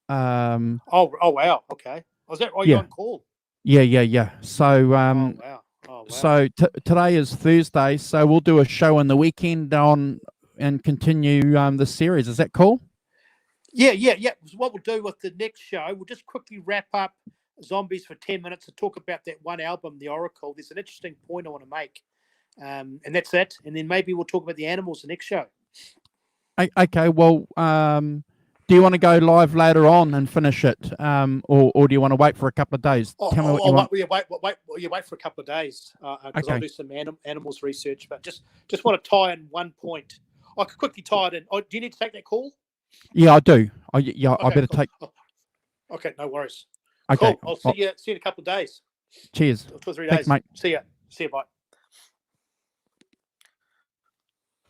Oh, wow. Okay. Was that why you're on call?
Yeah. So,
wow.
So today is Thursday, so we'll do a show on the weekend and continue the series. Is that cool?
Yeah. What we'll do with the next show, we'll just quickly wrap up Zombies for 10 minutes and talk about that one album, The Oracle. There's an interesting point I want to make. And that's it. And then maybe we'll talk about the Animals the next show.
Okay. Well, do you want to go live later on and finish it, or do you want to wait for a couple of days? Tell me what you want.
Wait for a couple of days because I'll do some animals research. But just want to tie in one point. I could quickly tie it in. Oh, do you need to take that call?
Yeah, I do. I better take.
Okay, no worries.
Okay,
cool. I'll see you in a couple of days.
Cheers.
2 or 3 days.
Thanks, mate.
See ya. Bye.